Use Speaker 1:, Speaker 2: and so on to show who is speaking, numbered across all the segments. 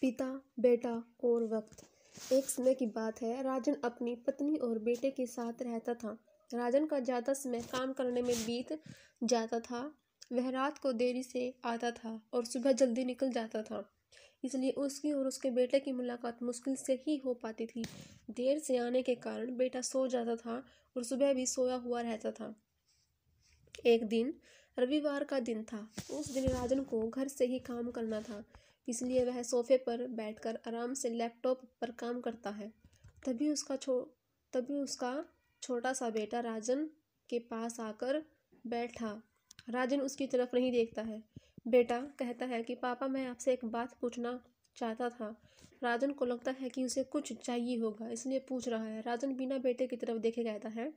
Speaker 1: पिता, बेटा और वक्त। एक समय की बात है, राजन अपनी पत्नी और बेटे के साथ रहता था। राजन का ज़्यादा समय काम करने में बीत जाता था। वह रात को देरी से आता था और सुबह जल्दी निकल जाता था, इसलिए उसकी और उसके बेटे की मुलाकात मुश्किल से ही हो पाती थी। देर से आने के कारण बेटा सो जाता था और सुबह भी सोया हुआ रहता था। एक दिन रविवार का दिन था। उस दिन राजन को घर से ही काम करना था, इसलिए वह सोफे पर बैठकर आराम से लैपटॉप पर काम करता है। तभी उसका छोटा सा बेटा राजन के पास आकर बैठा। राजन उसकी तरफ नहीं देखता है। बेटा कहता है कि पापा, मैं आपसे एक बात पूछना चाहता था। राजन को लगता है कि उसे कुछ चाहिए होगा, इसलिए पूछ रहा है। राजन बिना बेटे की तरफ देखे कहता है,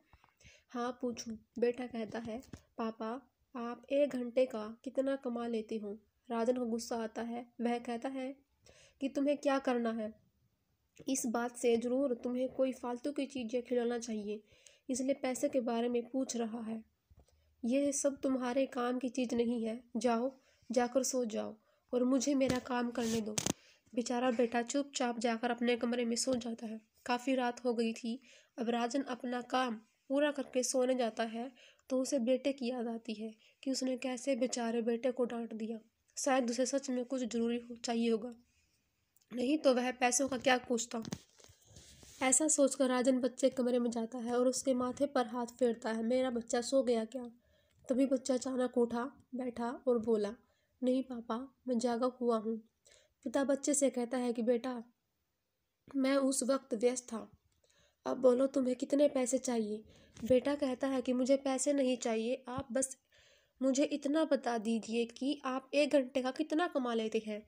Speaker 1: हाँ पूछूं। बेटा कहता है, पापा आप 1 घंटे का कितना कमा लेते हो? राजन को गुस्सा आता है। वह कहता है कि तुम्हें क्या करना है? इस बात से जरूर तुम्हें कोई फालतू की चीज़ें खिलाना चाहिए, इसलिए पैसे के बारे में पूछ रहा है। ये सब तुम्हारे काम की चीज़ नहीं है। जाओ, जाकर सो जाओ और मुझे मेरा काम करने दो। बेचारा बेटा चुपचाप जाकर अपने कमरे में सो जाता है। काफ़ी रात हो गई थी। अब राजन अपना काम पूरा करके सोने जाता है तो उसे बेटे की याद आती है कि उसने कैसे बेचारे बेटे को डांट दिया। शायद उसे सच में कुछ जरूरी चाहिए होगा, नहीं तो वह पैसों का क्या पूछता। ऐसा सोचकर राजन बच्चे के कमरे में जाता है और उसके माथे पर हाथ फेरता है। मेरा बच्चा सो गया क्या? तभी बच्चा अचानक उठा, बैठा और बोला, नहीं पापा, मैं जागा हुआ हूँ। पिता बच्चे से कहता है कि बेटा, मैं उस वक्त व्यस्त था। अब बोलो तुम्हें कितने पैसे चाहिए? बेटा कहता है कि मुझे पैसे नहीं चाहिए, आप बस मुझे इतना बता दीजिए कि आप 1 घंटे का कितना कमा लेते हैं।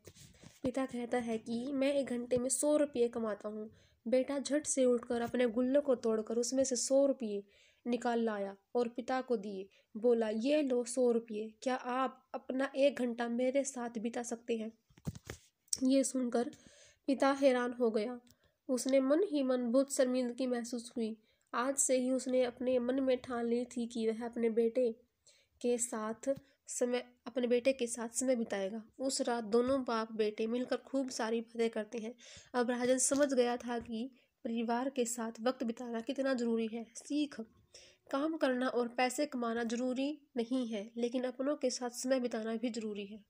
Speaker 1: पिता कहता है कि मैं 1 घंटे में 100 रुपये कमाता हूँ। बेटा झट से उठकर अपने गुल्लक को तोड़कर उसमें से 100 रुपये निकाल लाया और पिता को दिए। बोला, ये लो 100 रुपये, क्या आप अपना 1 घंटा मेरे साथ बिता सकते हैं? ये सुनकर पिता हैरान हो गया। उसने मन ही मन बहुत शर्मिंदगी महसूस हुई। आज से ही उसने अपने मन में ठान ली थी कि वह अपने बेटे के साथ समय बिताएगा। उस रात दोनों बाप बेटे मिलकर खूब सारी बातें करते हैं। अब राजन समझ गया था कि परिवार के साथ वक्त बिताना कितना जरूरी है। सीख, काम करना और पैसे कमाना जरूरी नहीं है, लेकिन अपनों के साथ समय बिताना भी जरूरी है।